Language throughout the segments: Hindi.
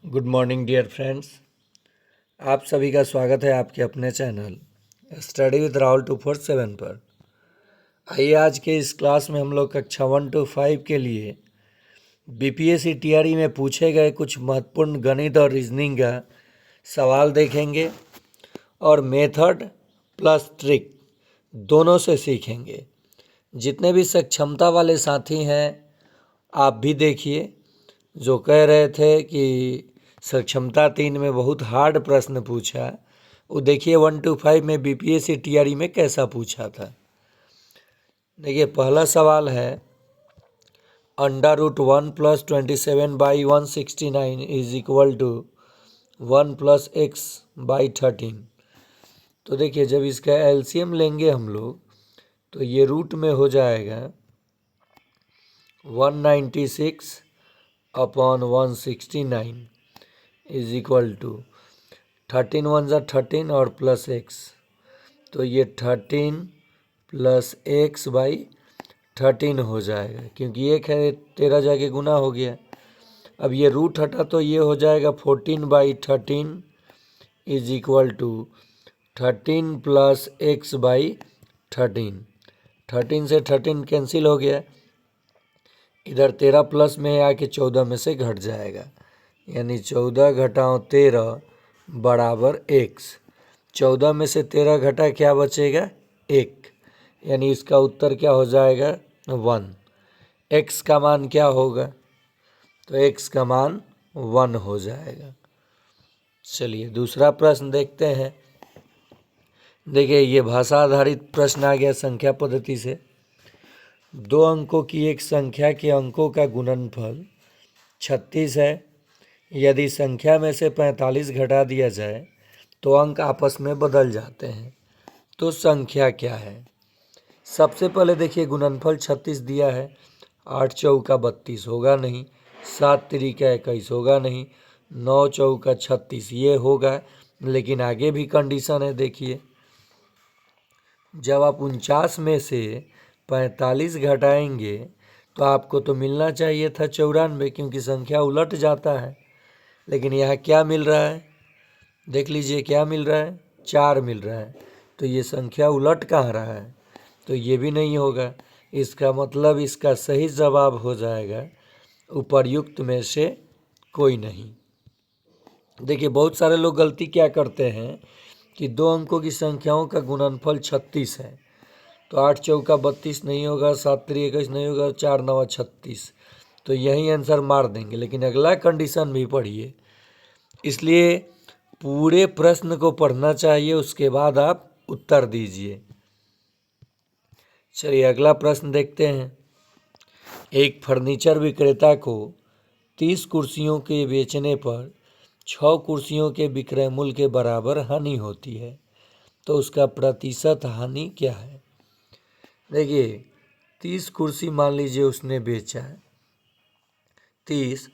Good morning dear friends. आप सभी का स्वागत है आपके अपने चैनल स्टडी विद राहुल 247 पर। आइए आज के इस क्लास में हम लोग कक्षा 1 to 5 के लिए बीपीएससी टीआरई में पूछे गए कुछ महत्वपूर्ण गणित और रीजनिंग का सवाल देखेंगे और मेथड प्लस ट्रिक दोनों से सीखेंगे। जितने भी सक्षमता वाले साथी हैं आप भी देखिए, जो कह रहे थे कि सक्षमता 3 में बहुत हार्ड प्रश्न पूछा, वो देखिए 1 to 5 में बीपीएससी टीआरई में कैसा पूछा था। देखिए पहला सवाल है √1 + 27/169 इज इक्वल टू 1 + x/13। तो देखिए जब इसका एलसीएम लेंगे हम लोग तो ये रूट में हो जाएगा 196/169 इज इक्वल टू 13 1 ज़ा 13 और प्लस x, तो ये 13 + x/13 हो जाएगा, क्योंकि एक है 13 जाके गुना हो गया। अब ये रूट हटा तो ये हो जाएगा 14/13 इज इक्वल टू 13 + x/13। 13 से 13 कैंसिल हो गया, इधर 13 प्लस में आके 14 में से घट जाएगा, यानी 14 घटाओ 13 बराबर x। 14 में से 13 घटा क्या बचेगा 1, यानी इसका उत्तर क्या हो जाएगा 1। x का मान क्या होगा, तो x का मान 1 हो जाएगा। चलिए दूसरा प्रश्न देखते हैं। देखिए ये भाषा आधारित प्रश्न आ गया संख्या पद्धति से। 2 अंकों की एक संख्या के अंकों का गुणनफल 36 है। यदि संख्या में से 45 घटा दिया जाए तो अंक आपस में बदल जाते हैं, तो संख्या क्या है। सबसे पहले देखिए गुणनफल 36 दिया है, 8 चौका 32 होगा नहीं, 7 तिरिका 21 होगा नहीं, 9 चौका 36 ये होगा, लेकिन आगे भी कंडीशन है। देखिए जब आप 49 में से 45 घटाएंगे तो आपको तो मिलना चाहिए था 94, क्योंकि संख्या उलट जाता है। लेकिन यहाँ क्या मिल रहा है, देख लीजिए क्या मिल रहा है, 4 मिल रहा है, तो ये संख्या उलट कहाँ रहा है, तो ये भी नहीं होगा। इसका मतलब इसका सही जवाब हो जाएगा उपर्युक्त में से कोई नहीं। देखिए बहुत सारे लोग गलती क्या करते हैं कि 2 अंकों की संख्याओं का गुणनफल 36 है, तो 8 चौका 32 नहीं होगा, 7 तिरी 21 नहीं होगा, 4 9 36, तो यही आंसर मार देंगे। लेकिन अगला कंडीशन भी पढ़िए, इसलिए पूरे प्रश्न को पढ़ना चाहिए, उसके बाद आप उत्तर दीजिए। चलिए अगला प्रश्न देखते हैं। एक फर्नीचर विक्रेता को 30 कुर्सियों के बेचने पर 6 कुर्सियों के विक्रय मूल्य के बराबर हानि होती है, तो उसका प्रतिशत हानि क्या है। देखिए 30 कुर्सी मान लीजिए उसने बेचा है, 30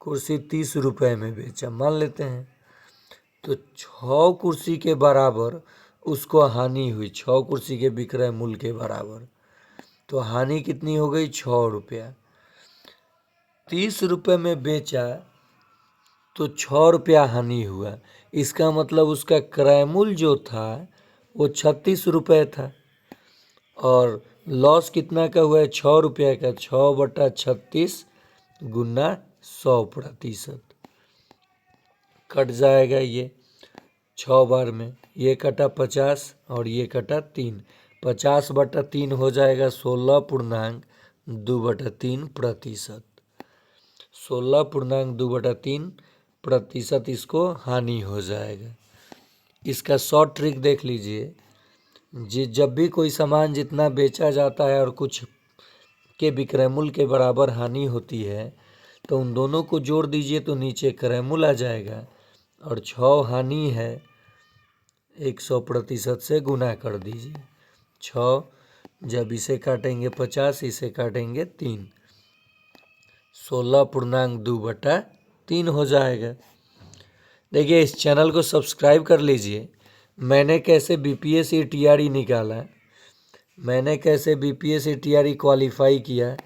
कुर्सी 30 रुपये में बेचा मान लेते हैं, तो 6 कुर्सी के बराबर उसको हानि हुई, 6 कुर्सी के विक्रय मूल्य के बराबर, तो हानि कितनी हो गई 6 रुपया। 30 रुपये में बेचा तो 6 रुपया हानि हुआ, इसका मतलब उसका क्रय मूल्य जो था वो 36 रुपये था, और लॉस कितना का हुआ है 6 रुपये का। 6/36 गुना 100%, कट जाएगा ये 6 बार में, ये कटा 50 और ये कटा 3, 50/3 हो जाएगा 16.2/3%। 16.2/3% इसको हानि हो जाएगा। इसका शॉर्ट ट्रिक देख लीजिए, जब भी कोई सामान जितना बेचा जाता है और कुछ के विक्रय मूल्य के बराबर हानि होती है, तो उन दोनों को जोड़ दीजिए तो नीचे क्रय मूल्य आ जाएगा, और 6 हानि है 100% से गुना कर दीजिए। 6 जब इसे काटेंगे 50, इसे काटेंगे 3, 16.2/3 हो जाएगा। देखिए इस चैनल को सब्सक्राइब कर लीजिए। मैंने कैसे बीपीएससी टीआरई निकाला, मैंने कैसे बीपीएससी टीआरई क्वालिफाई किया,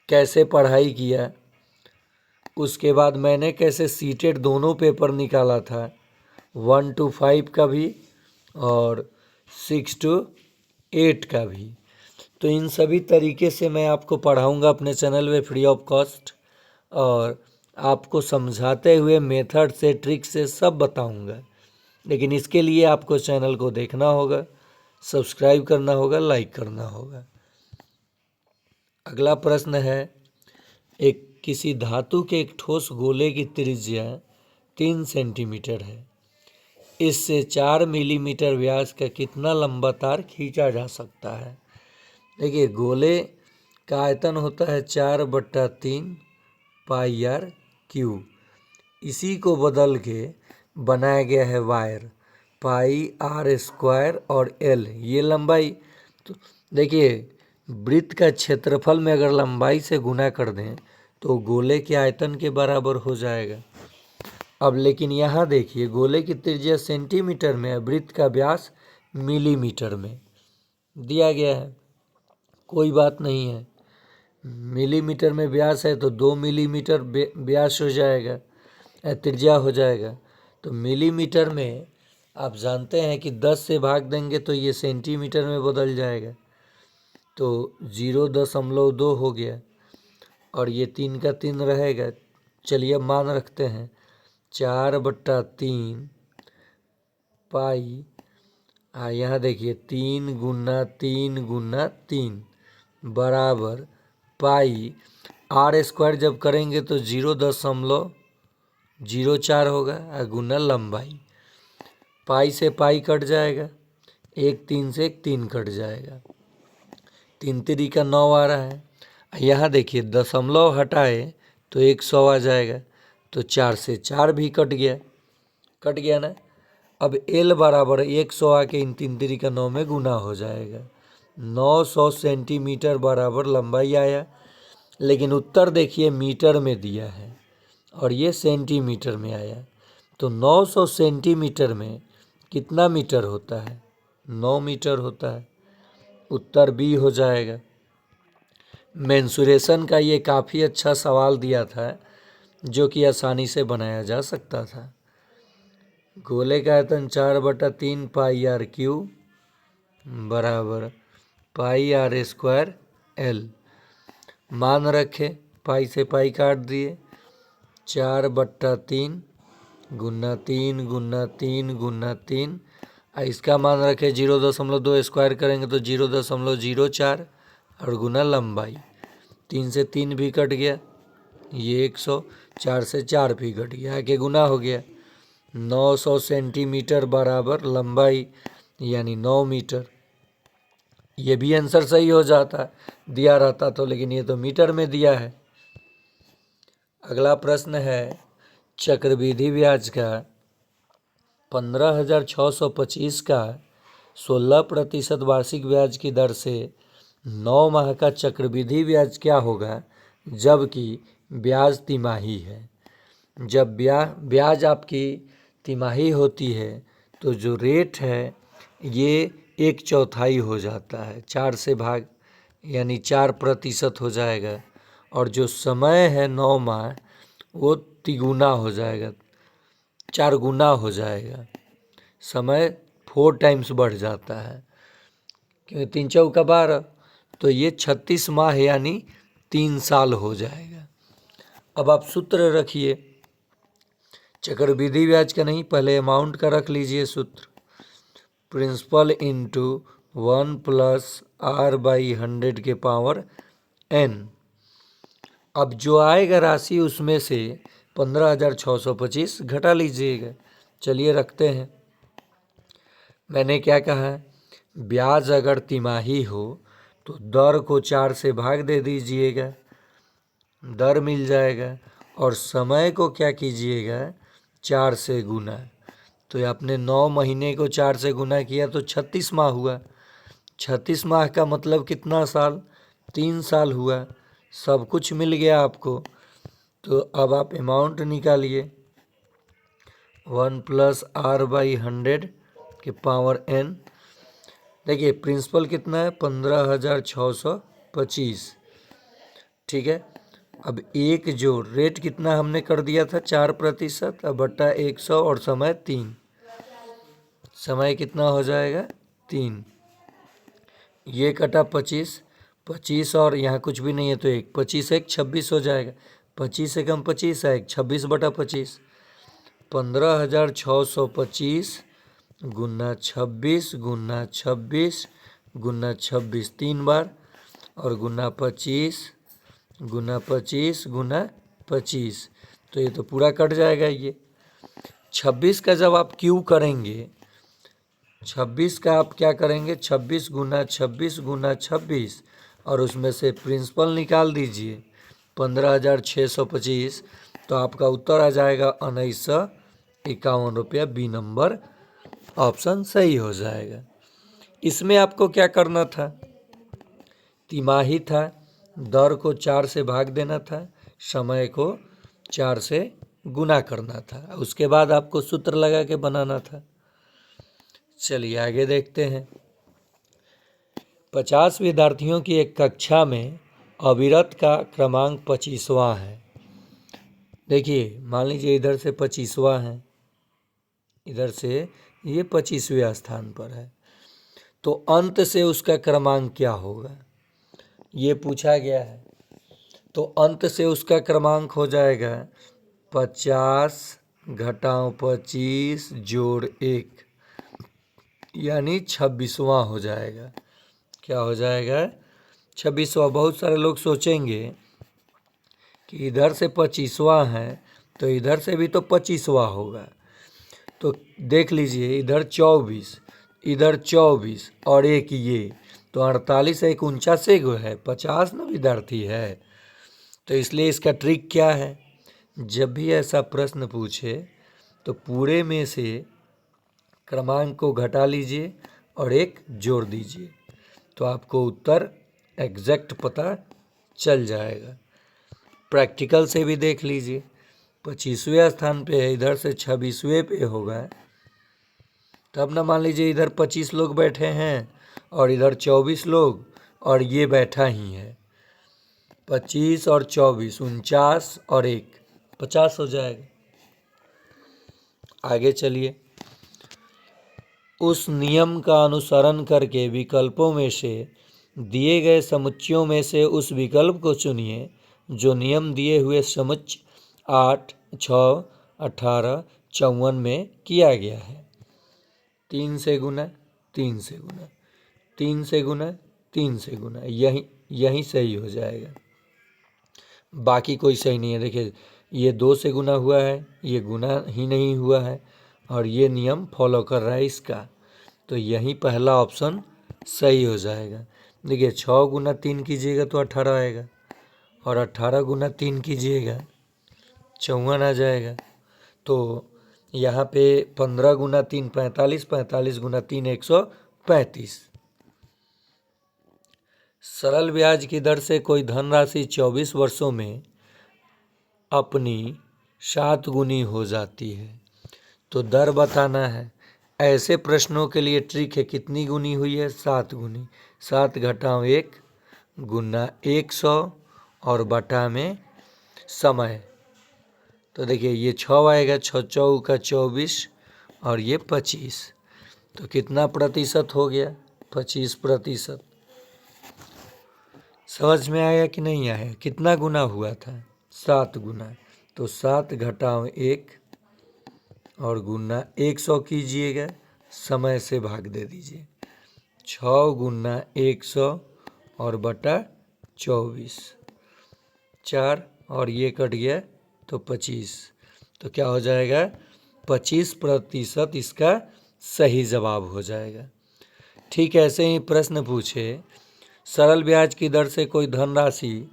कैसे पढ़ाई किया, उसके बाद मैंने कैसे सीटेड दोनों पेपर निकाला था, 1 to 5 का भी और 6 to 8 का भी। तो इन सभी तरीके से मैं आपको पढ़ाऊंगा अपने चैनल में फ्री ऑफ कॉस्ट, और आपको समझाते हुए मेथड से, ट्रिक से सब बताऊंगा। लेकिन इसके लिए आपको चैनल को देखना होगा, सब्सक्राइब करना होगा, लाइक करना होगा। अगला प्रश्न है, एक किसी धातु के एक ठोस गोले की त्रिज्या 3 सेंटीमीटर है। इससे 4 मिलीमीटर व्यास का कितना लंबा तार खींचा जा सकता है। देखिए, गोले का आयतन होता है 4/3 पाई आर क्यू। इसी को बदल के बनाया गया है वायर, पाई आर स्क्वायर और एल, ये लंबाई। तो देखिए, वृत्त का क्षेत्रफल में अगर लंबाई से गुना कर दें तो गोले के आयतन के बराबर हो जाएगा। अब लेकिन यहाँ देखिए, गोले की त्रिज्या सेंटीमीटर में है, वृत्त का व्यास मिलीमीटर में दिया गया है। कोई बात नहीं है, मिलीमीटर में व्यास है तो 2 मिलीमीटर व्यास हो जाएगा, त्रिज्या हो जाएगा। तो मिलीमीटर में आप जानते हैं कि 10 से भाग देंगे तो ये सेंटीमीटर में बदल जाएगा, तो 0.2 हो गया, और ये 3 का 3 रहेगा। चलिए अब मान रखते हैं 4/3 पाई, यहाँ देखिए 3 गुना 3 गुना 3 बराबर पाई आर स्क्वायर। जब करेंगे तो 0.04 होगा, गुना लंबाई। पाई से पाई कट जाएगा, 1 3 से 1 3 कट जाएगा, 3 3 का 9 आ रहा है। यहाँ देखिए दशमलव हटाए तो 100 आ जाएगा, तो 4 से 4 भी कट गया ना। अब एल बराबर 100 आके इन 3 3 का 9 में गुना हो जाएगा, 900 सेंटीमीटर बराबर लंबाई आया। लेकिन उत्तर देखिए मीटर में दिया है और ये सेंटीमीटर में आया, तो 900 सेंटीमीटर में कितना मीटर होता है, 9 मीटर होता है। उत्तर बी हो जाएगा। मेंसुरेशन का ये काफ़ी अच्छा सवाल दिया था जो कि आसानी से बनाया जा सकता था। गोले का आयतन 4/3 पाई आर क्यू बराबर पाई आर स्क्वायर एल। मान रखे, पाई से पाई काट दिए, 4/3 गुना 3 गुना 3 गुना 3, इसका मान रखे 0.2 स्क्वायर करेंगे तो 0.04 और गुना लंबाई। 3 से 3 भी कट गया, ये 100, 4 से 4 भी कट गया, आगे गुना हो गया। 900 सेंटीमीटर बराबर लंबाई यानी 9 मीटर। ये भी आंसर सही हो जाता दिया रहता तो, लेकिन ये तो मीटर में दिया है। अगला प्रश्न है, चक्रवृद्धि ब्याज का 15,625 का 16% वार्षिक ब्याज की दर से 9 माह का चक्रवृद्धि ब्याज क्या होगा जबकि ब्याज तिमाही है। जब ब्याज आपकी तिमाही होती है तो जो रेट है ये 1/4 हो जाता है, 4 से भाग यानी 4% हो जाएगा, और जो समय है 9 माह वो तिगुना हो जाएगा, 4 गुना हो जाएगा। समय 4 टाइम्स बढ़ जाता है, क्योंकि 3 चौका 12, तो ये 36 माह यानी 3 साल हो जाएगा। अब आप सूत्र रखिए, चक्रवृद्धि ब्याज का नहीं, पहले अमाउंट का रख लीजिए सूत्र, प्रिंसिपल इंटू 1 + r/100 के पावर n। अब जो आएगा राशि उसमें से 15,625 घटा लीजिएगा। चलिए रखते हैं। मैंने क्या कहा, ब्याज अगर तिमाही हो तो दर को 4 से भाग दे दीजिएगा, दर मिल जाएगा, और समय को क्या कीजिएगा, 4 से गुना। तो आपने 9 महीने को 4 से गुना किया तो 36 माह हुआ। 36 माह का मतलब कितना साल, 3 साल हुआ। सब कुछ मिल गया आपको। तो अब आप अमाउंट निकालिए, 1 + r/100 के पावर n। देखिए प्रिंसिपल कितना है, 15,625, ठीक है। अब एक जोड़ रेट कितना हमने कर दिया था 4%, अब बट्टा 100 और समय 3, समय कितना हो जाएगा 3, ये कटा 25, 25 और यहाँ कुछ भी नहीं है तो 1, 25 1 26 हो जाएगा, 25 एकम 25 है 26/25, 15,625 गुना 26 गुना 26 गुना 26 3 बार और गुना 25 गुना 25 गुना 25, तो ये तो पूरा कट जाएगा। ये 26 का जब आप क्यू करेंगे, 26 का आप क्या करेंगे 26 गुना 26 गुना 26 और उसमें से प्रिंसिपल निकाल दीजिए 15,625, तो आपका उत्तर आ जाएगा 1951 रुपया। बी नंबर ऑप्शन सही हो जाएगा। इसमें आपको क्या करना था, तिमाही था, दर को 4 से भाग देना था, समय को 4 से गुना करना था, उसके बाद आपको सूत्र लगा के बनाना था। चलिए आगे देखते हैं। 50 विद्यार्थियों की एक कक्षा में अविरत का क्रमांक 25वां है। देखिए मान लीजिए इधर से 25वां है, इधर से ये 25वें स्थान पर है, तो अंत से उसका क्रमांक क्या होगा ये पूछा गया है। तो अंत से उसका क्रमांक हो जाएगा 50 घटाओ 25 जोड़ 1, यानी 26वां हो जाएगा। क्या हो जाएगा 26वां। बहुत सारे लोग सोचेंगे कि इधर से 25वां है तो इधर से भी तो 25वां होगा, तो देख लीजिए इधर 24, इधर 24 और एक ये, तो 48 एक 49 गो है, 50 ना विद्यार्थी है। तो इसलिए इसका ट्रिक क्या है, जब भी ऐसा प्रश्न पूछे तो पूरे में से क्रमांक को घटा लीजिए और एक जोड़ दीजिए, तो आपको उत्तर एग्जैक्ट पता चल जाएगा। प्रैक्टिकल से भी देख लीजिए, 25वें स्थान पे है, इधर से 26वें पे होगा, तब ना मान लीजिए इधर 25 लोग बैठे हैं और इधर 24 लोग और ये बैठा ही है, 25 और 24 49 और 1 50 हो जाएगा। आगे चलिए। उस नियम का अनुसरण करके विकल्पों में से दिए गए समुच्चयों में से उस विकल्प को चुनिए जो नियम दिए हुए समुच्चय 8, 6, 18, 54 में किया गया है। 3 से गुना 3 से गुना 3 से गुना 3 से गुना, यही सही हो जाएगा, बाकी कोई सही नहीं है। देखिए ये 2 से गुना हुआ है, ये गुना ही नहीं हुआ है और ये नियम फॉलो कर रहा है इसका, तो यही पहला ऑप्शन सही हो जाएगा। देखिए 6 गुना 3 कीजिएगा तो 18 आएगा और 18 गुना 3 कीजिएगा 54 आ जाएगा। तो यहाँ पे 15 गुना 3 45, 45 गुना 3 135। सरल ब्याज की दर से कोई धनराशि 24 वर्षों में अपनी 7 गुनी हो जाती है, तो दर बताना है। ऐसे प्रश्नों के लिए ट्रिक है, कितनी गुनी हुई है 7 गुनी, 7 घटाओ 1 गुना 100 और बटा में समय, तो देखिए ये 6 आएगा, 6 चौका 24 और ये 25, तो कितना प्रतिशत हो गया 25%। समझ में आया कि नहीं आया, कितना गुना हुआ था 7 गुना, तो 7 घटाओ 1 और गुना 100 कीजिएगा, समय से भाग दे दीजिए, 6 गुना 100 और बटा 24, 4 और ये कट गया तो 25, तो क्या हो जाएगा 25% इसका सही जवाब हो जाएगा। ठीक ऐसे ही प्रश्न पूछे, सरल ब्याज की दर से कोई धनराशि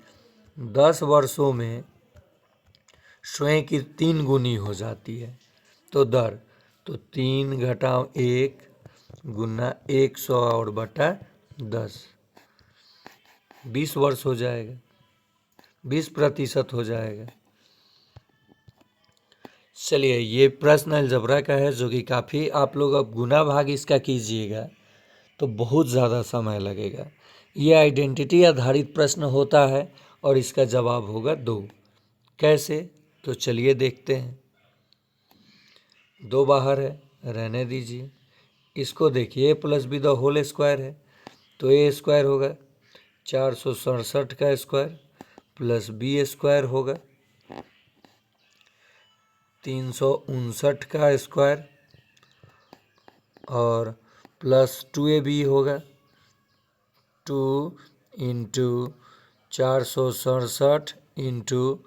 10 वर्षों में स्वयं की 3 गुनी हो जाती है, तो दर, तो 3 घटाओ 1 गुना 100 और बटा 10, 20 वर्ष हो जाएगा, 20% हो जाएगा। चलिए ये प्रश्न अलजेब्रा का है, जो कि काफ़ी, आप लोग अब गुना भाग इसका कीजिएगा तो बहुत ज़्यादा समय लगेगा। ये आइडेंटिटी आधारित प्रश्न होता है और इसका जवाब होगा 2। कैसे? तो चलिए देखते हैं। 2 बाहर है, रहने दीजिए। इसको देखिए, a plus b the whole square है, तो ए स्क्वायर होगा 467 का स्क्वायर प्लस बी स्क्वायर होगा 359 का स्क्वायर और प्लस 2ab होगा 2 इंटू 467 इंटू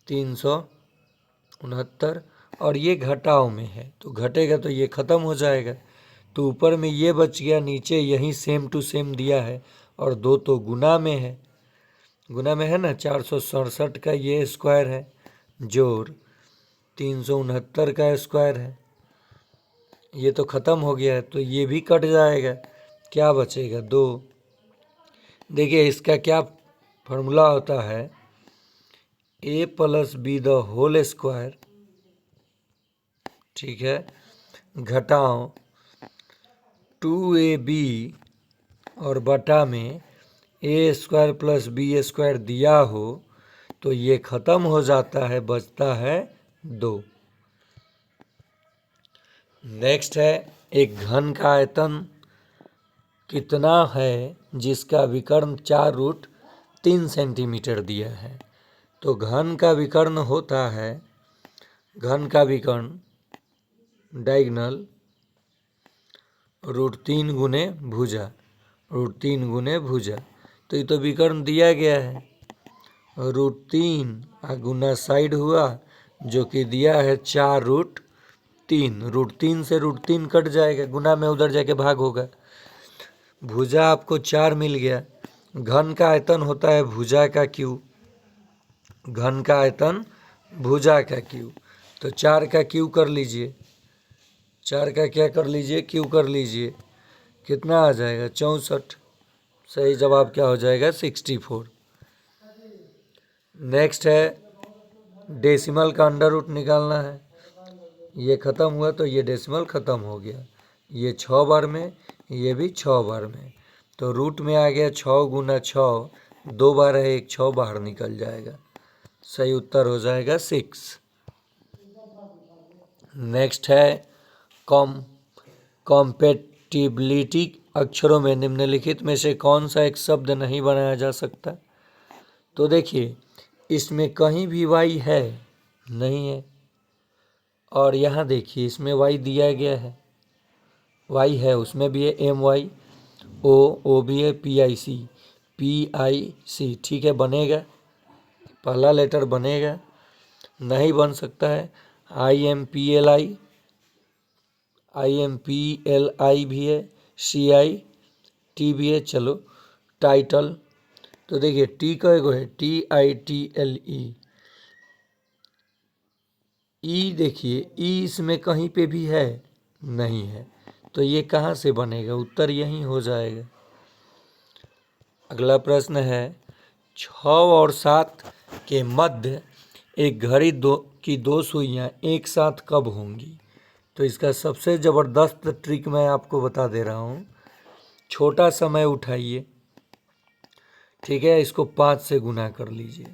369 और ये घटाव में है तो घटेगा तो ये ख़त्म हो जाएगा। तो ऊपर में ये बच गया, नीचे यही सेम टू सेम दिया है और 2 तो गुना में है, गुना में है ना। 467 का ये स्क्वायर है जोड़ 369 का स्क्वायर है, ये तो ख़त्म हो गया है तो ये भी कट जाएगा। क्या बचेगा? 2। देखिए इसका क्या फार्मूला होता है, a plus b the whole square, ठीक है, घटाओ 2ab और बटा में a square plus b square दिया हो तो ये ख़त्म हो जाता है, बचता है 2। नेक्स्ट है, एक घन का आयतन कितना है जिसका विकर्ण 4√3 सेंटीमीटर दिया है। तो घन का विकर्ण होता है, घन का विकर्ण डायगोनल √3 गुने भुजा, √3 गुने भुजा। तो ये तो विकर्ण दिया गया है, √3 गुना साइड हुआ जो कि दिया है 4√3, √3 से √3 कट जाएगा, गुना में उधर जाके भाग होगा। भुजा आपको 4 मिल गया। घन का आयतन होता है भुजा का क्यू, घन का आयतन भुजा का क्यू, तो 4 का क्यू कर लीजिए, 4 का क्या कर लीजिए? क्यू कर लीजिए। कितना आ जाएगा? 64। सही जवाब क्या हो जाएगा? 64। नेक्स्ट है, डेसिमल का अंडर रूट निकालना है। ये ख़त्म हुआ तो ये डेसिमल ख़त्म हो गया, ये 6 बार में, ये भी 6 बार में, तो रूट में आ गया 6 गुना 6, 2 बार है, 1 6 बाहर निकल जाएगा। सही उत्तर हो जाएगा 6। नेक्स्ट है, कॉम्पेटिबिलिटी अक्षरों में निम्नलिखित में से कौन सा एक शब्द नहीं बनाया जा सकता? तो देखिए इसमें कहीं भी y है नहीं है, और यहाँ देखिए इसमें y दिया गया है, y है, उसमें भी है my, o भी है, pic, ठीक है, बनेगा, पहला लेटर बनेगा। नहीं बन सकता है impli भी है, cit भी है। चलो टाइटल, तो देखिए टी का एगो है TITLE, ई देखिए ई इसमें कहीं पे भी है नहीं है, तो ये कहाँ से बनेगा? उत्तर यही हो जाएगा। अगला प्रश्न है, 6 और 7 के मध्य एक घड़ी की 2 सुइयाँ एक साथ कब होंगी? तो इसका सबसे ज़बरदस्त ट्रिक मैं आपको बता दे रहा हूँ। छोटा समय उठाइए, ठीक है, इसको 5 से गुना कर लीजिए,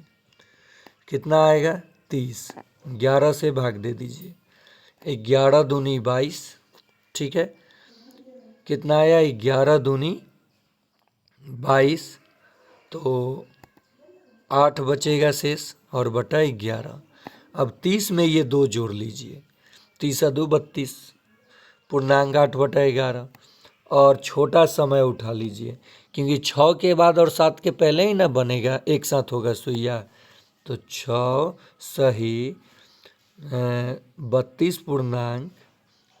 कितना आएगा? 30। 11 से भाग दे दीजिए, 11 दूनी 22, ठीक है, कितना आया? 11 दूनी 22, तो 8 बचेगा शेष और बटा 11। अब 30 में ये 2 जोड़ लीजिए, 30 2 32, पूर्णांक 8 बटा 11, और छोटा समय उठा लीजिए क्योंकि 6 के बाद और 7 के पहले ही ना बनेगा, एक साथ होगा सुइया, तो 6 सही 32 पूर्णांक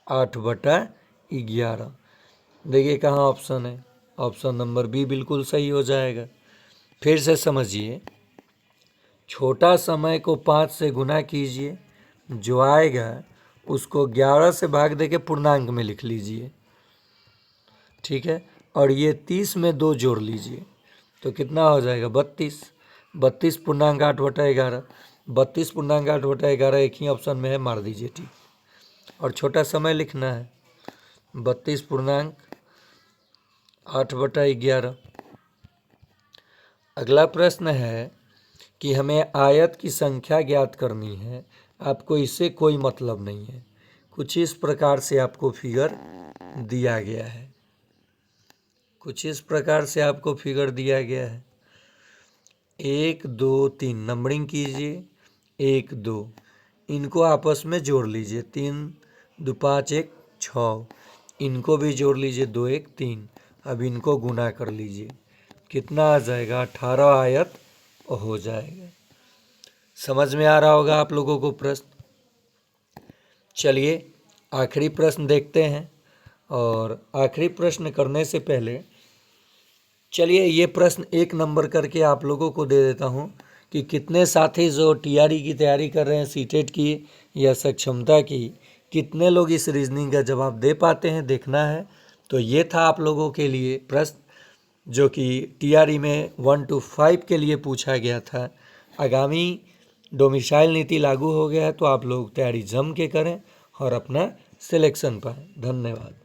8 बटा 11। देखिए कहाँ ऑप्शन है, ऑप्शन नंबर बी बिल्कुल सही हो जाएगा। फिर से समझिए, छोटा समय को 5 से गुना कीजिए, जो आएगा उसको 11 से भाग दे के पूर्णांक में लिख लीजिए, ठीक है, और ये 30 में 2 जोड़ लीजिए, तो कितना हो जाएगा? 32। 32 पूर्णांक 8 बटा 11, 32 पूर्णांक 8 बटा 11 एक ही ऑप्शन में है, मार दीजिए ठीक, और छोटा समय लिखना है 32 पूर्णांक 8 बटा 11, अगला प्रश्न है कि हमें आयत की संख्या ज्ञात करनी है। आपको इससे कोई मतलब नहीं है। कुछ इस प्रकार से आपको फिगर दिया गया है। कुछ इस प्रकार से आपको फिगर दिया गया है। 1 2 3 नंबरिंग कीजिए। 1 2 इनको आपस में जोड़ लीजिए। 3 2 5 1 6 इनको भी जोड़ लीजिए। 2 1 3 अब इनको गुना कर लीजिए। कितना आ जाएगा? 18 आयत हो जाएगा। समझ में आ रहा होगा आप लोगों को प्रश्न। चलिए आखिरी प्रश्न देखते हैं। और आखिरी प्रश्न करने से पहले चलिए ये प्रश्न 1 नंबर करके आप लोगों को दे देता हूँ कि कितने साथी जो टीआरई की तैयारी कर रहे हैं, सीटेट की या सक्षमता की, कितने लोग इस रीजनिंग का जवाब दे पाते हैं, देखना है। तो ये था आप लोगों के लिए प्रश्न जो कि टीआरई में 1 to 5 के लिए पूछा गया था। आगामी डोमिसाइल नीति लागू हो गया है तो आप लोग तैयारी जम के करें और अपना सिलेक्शन पाएं। धन्यवाद।